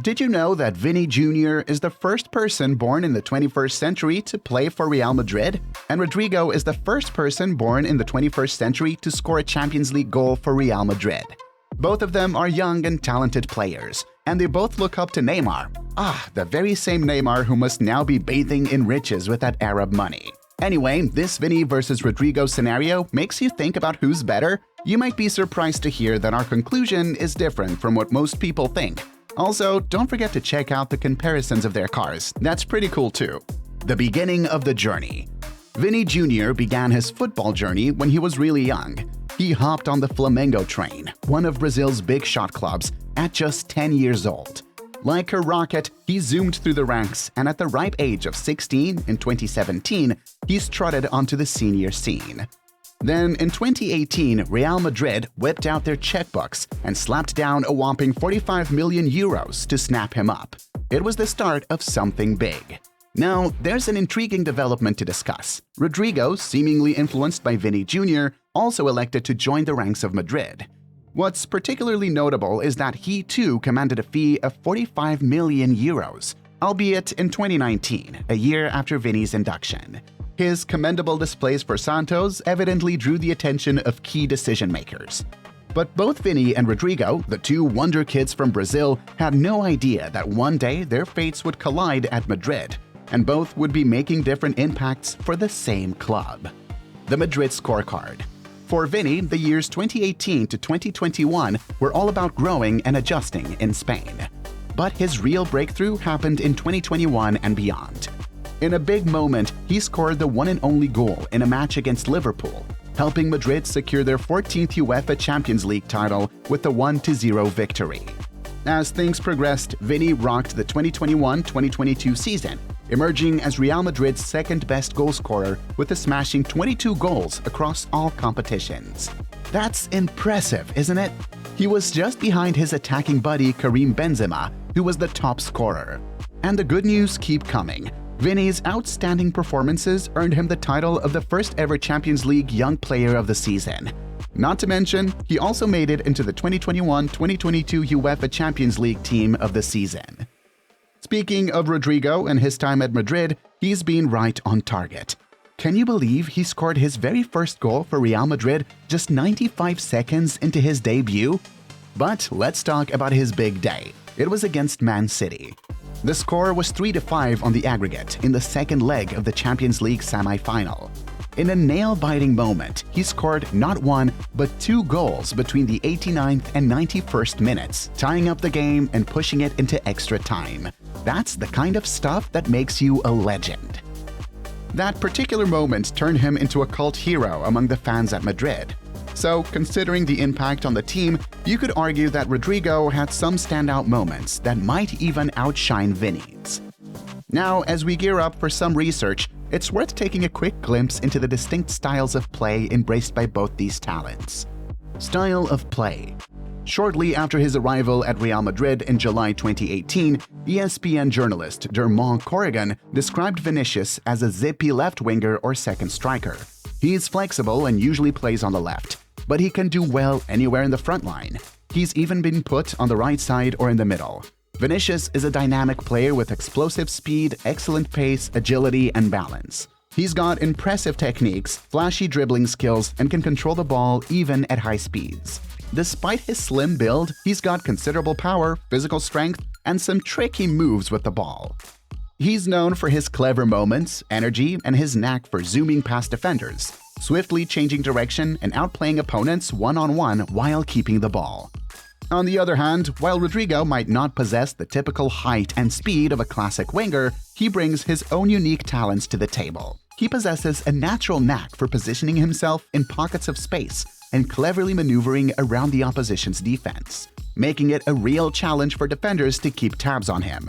Did you know that Vini Jr. is the first person born in the 21st century to play for Real Madrid? And Rodrygo is the first person born in the 21st century to score a Champions League goal for Real Madrid. Both of them are young and talented players, and they both look up to Neymar. The very same Neymar who must now be bathing in riches with that Arab money. Anyway, this Vini versus Rodrygo scenario makes you think about who's better. You might be surprised to hear that our conclusion is different from what most people think. Also, don't forget to check out the comparisons of their cars. That's pretty cool too. The beginning of the journey. Vini Jr. began his football journey when he was really young. He hopped on the Flamengo train, one of Brazil's big shot clubs, at just 10 years old. Like a rocket, he zoomed through the ranks, and at the ripe age of 16 in 2017, he strutted onto the senior scene. Then, in 2018, Real Madrid whipped out their checkbooks and slapped down a whopping 45 million euros to snap him up. It was the start of something big. Now, there's an intriguing development to discuss. Rodrygo, seemingly influenced by Vini Jr., also elected to join the ranks of Madrid. What's particularly notable is that he too commanded a fee of 45 million euros, albeit in 2019, a year after Vini's induction. His commendable displays for Santos evidently drew the attention of key decision-makers. But both Vini and Rodrygo, the two wonder kids from Brazil, had no idea that one day their fates would collide at Madrid, and both would be making different impacts for the same club. The Madrid scorecard. For Vini, the years 2018 to 2021 were all about growing and adjusting in Spain. But his real breakthrough happened in 2021 and beyond. In a big moment, he scored the one and only goal in a match against Liverpool, helping Madrid secure their 14th UEFA Champions League title with a 1-0 victory. As things progressed, Vini rocked the 2021-2022 season, emerging as Real Madrid's second-best goalscorer with a smashing 22 goals across all competitions. That's impressive, isn't it? He was just behind his attacking buddy Karim Benzema, who was the top scorer. And the good news keep coming. Vini's outstanding performances earned him the title of the first-ever Champions League Young Player of the Season. Not to mention, he also made it into the 2021-2022 UEFA Champions League Team of the Season. Speaking of Rodrygo and his time at Madrid, he's been right on target. Can you believe he scored his very first goal for Real Madrid just 95 seconds into his debut? But let's talk about his big day. It was against Man City. The score was 3-5 on the aggregate in the second leg of the Champions League semi-final. In a nail-biting moment, he scored not one, but 2 goals between the 89th and 91st minutes, tying up the game and pushing it into extra time. That's the kind of stuff that makes you a legend. That particular moment turned him into a cult hero among the fans at Madrid. So, considering the impact on the team, you could argue that Rodrygo had some standout moments that might even outshine Vini's. Now, as we gear up for some research, it's worth taking a quick glimpse into the distinct styles of play embraced by both these talents. Style of play. Shortly after his arrival at Real Madrid in July 2018, ESPN journalist Dermot Corrigan described Vinicius as a zippy left winger or second striker. He's flexible and usually plays on the left, but he can do well anywhere in the front line. He's even been put on the right side or in the middle. Vinicius is a dynamic player with explosive speed, excellent pace, agility, and balance. He's got impressive techniques, flashy dribbling skills, and can control the ball even at high speeds. Despite his slim build, he's got considerable power, physical strength, and some tricky moves with the ball. He's known for his clever moments, energy, and his knack for zooming past defenders, swiftly changing direction and outplaying opponents one-on-one while keeping the ball. On the other hand, while Rodrygo might not possess the typical height and speed of a classic winger, he brings his own unique talents to the table. He possesses a natural knack for positioning himself in pockets of space and cleverly maneuvering around the opposition's defense, making it a real challenge for defenders to keep tabs on him.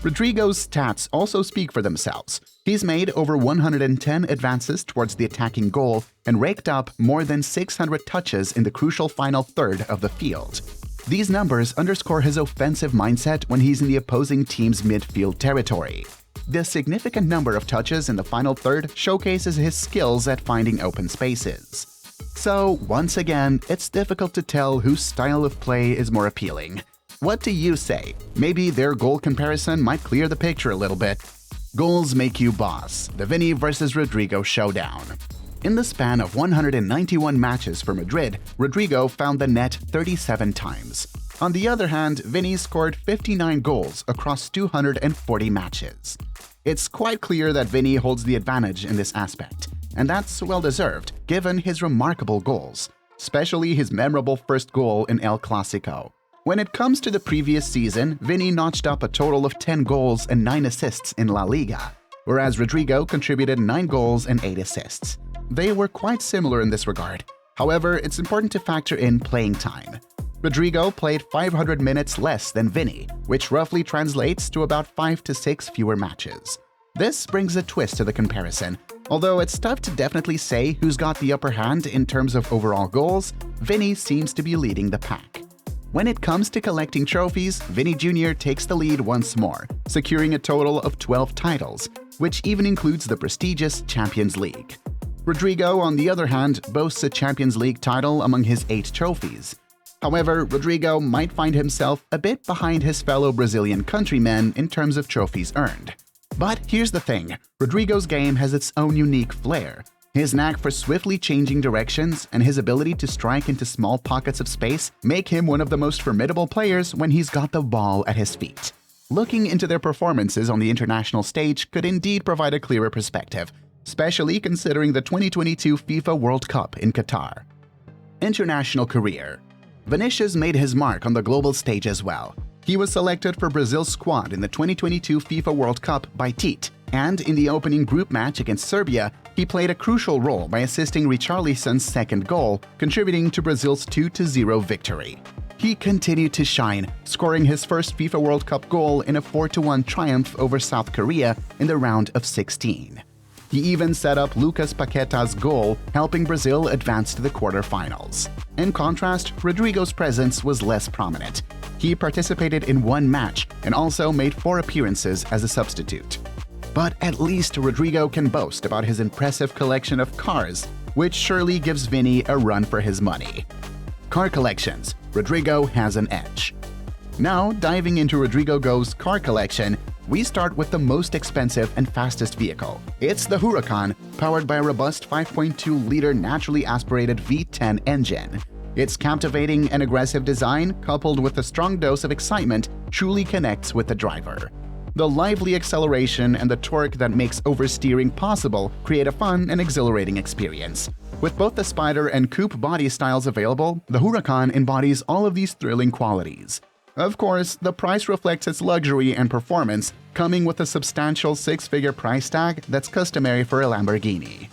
Rodrygo's stats also speak for themselves. He's made over 110 advances towards the attacking goal and raked up more than 600 touches in the crucial final third of the field. These numbers underscore his offensive mindset when he's in the opposing team's midfield territory. The significant number of touches in the final third showcases his skills at finding open spaces. So, once again, it's difficult to tell whose style of play is more appealing. what do you say? Maybe their goal comparison might clear the picture a little bit. Goals make you boss, the Vini versus Rodrygo showdown. In the span of 191 matches for Madrid, Rodrygo found the net 37 times. On the other hand, Vini scored 59 goals across 240 matches. It's quite clear that Vini holds the advantage in this aspect, and that's well-deserved given his remarkable goals, especially his memorable first goal in El Clasico. When it comes to the previous season, Vini notched up a total of 10 goals and 9 assists in La Liga, whereas Rodrygo contributed 9 goals and 8 assists. They were quite similar in this regard. However, it's important to factor in playing time. Rodrygo played 500 minutes less than Vini, which roughly translates to about 5 to 6 fewer matches. This brings a twist to the comparison. Although it's tough to definitely say who's got the upper hand in terms of overall goals, Vini seems to be leading the pack. When it comes to collecting trophies, Vini Jr. takes the lead once more, securing a total of 12 titles, which even includes the prestigious Champions League. Rodrygo, on the other hand, boasts a Champions League title among his 8 trophies. However, Rodrygo might find himself a bit behind his fellow Brazilian countrymen in terms of trophies earned. But here's the thing, Rodrygo's game has its own unique flair. His knack for swiftly changing directions and his ability to strike into small pockets of space make him one of the most formidable players when he's got the ball at his feet. Looking into their performances on the international stage could indeed provide a clearer perspective, especially considering the 2022 FIFA World Cup in Qatar. International career. Vinicius made his mark on the global stage as well. He was selected for Brazil's squad in the 2022 FIFA World Cup by Tite, and in the opening group match against Serbia, he played a crucial role by assisting Richarlison's second goal, contributing to Brazil's 2-0 victory. He continued to shine, scoring his first FIFA World Cup goal in a 4-1 triumph over South Korea in the round of 16. He even set up Lucas Paqueta's goal, helping Brazil advance to the quarterfinals. In contrast, Rodrygo's presence was less prominent. He participated in 1 match and also made 4 appearances as a substitute. But at least Rodrygo can boast about his impressive collection of cars, which surely gives Vini a run for his money. Car collections. Rodrygo has an edge. Now, diving into Rodrygo's car collection, we start with the most expensive and fastest vehicle. It's the Huracan, powered by a robust 5.2-liter naturally aspirated V10 engine. Its captivating and aggressive design, coupled with a strong dose of excitement, truly connects with the driver. The lively acceleration and the torque that makes oversteering possible create a fun and exhilarating experience. With both the Spider and Coupe body styles available, the Huracan embodies all of these thrilling qualities. Of course, the price reflects its luxury and performance, coming with a substantial 6-figure price tag that's customary for a Lamborghini.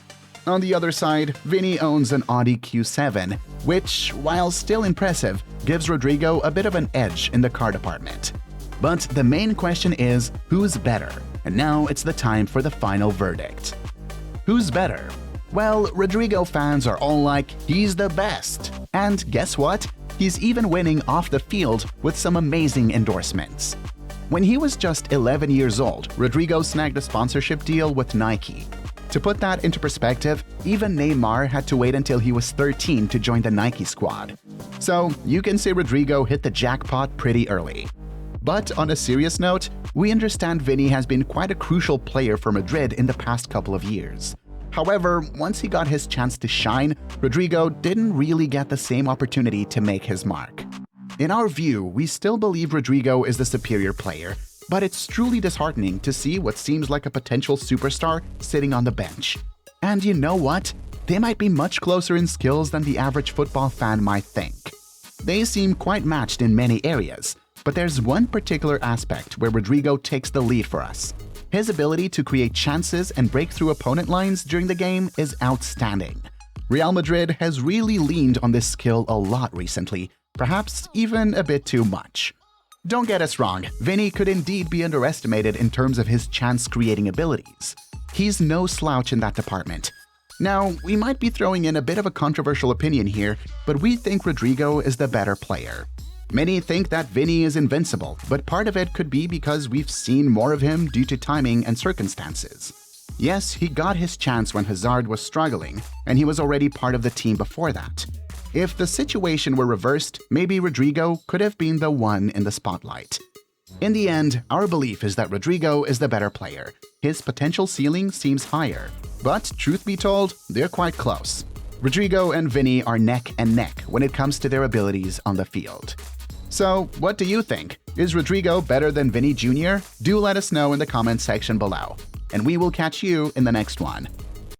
On the other side, Vini owns an Audi Q7, which, while still impressive, gives Rodrygo a bit of an edge in the car department. But the main question is, who's better? And now it's the time for the final verdict. Who's better? Well, Rodrygo fans are all like, he's the best. And guess what? He's even winning off the field with some amazing endorsements. When he was just 11 years old, Rodrygo snagged a sponsorship deal with Nike. To put that into perspective, even Neymar had to wait until he was 13 to join the Nike squad. So you can say Rodrygo hit the jackpot pretty early. But on a serious note, we understand Vini has been quite a crucial player for Madrid in the past couple of years. However, once he got his chance to shine, Rodrygo didn't really get the same opportunity to make his mark. In our view, we still believe Rodrygo is the superior player, but it's truly disheartening to see what seems like a potential superstar sitting on the bench. And you know what? They might be much closer in skills than the average football fan might think. They seem quite matched in many areas, but there's one particular aspect where Rodrygo takes the lead for us. His ability to create chances and break through opponent lines during the game is outstanding. Real Madrid has really leaned on this skill a lot recently, perhaps even a bit too much. Don't get us wrong, Vini could indeed be underestimated in terms of his chance-creating abilities. He's no slouch in that department. Now, we might be throwing in a bit of a controversial opinion here, but we think Rodrygo is the better player. Many think that Vini is invincible, but part of it could be because we've seen more of him due to timing and circumstances. Yes, he got his chance when Hazard was struggling, and he was already part of the team before that. If the situation were reversed, maybe Rodrygo could have been the one in the spotlight. In the end, our belief is that Rodrygo is the better player. His potential ceiling seems higher. But truth be told, they're quite close. Rodrygo and Vinny are neck and neck when it comes to their abilities on the field. So, what do you think? Is Rodrygo better than Vinny Jr.? Do let us know in the comments section below. And we will catch you in the next one.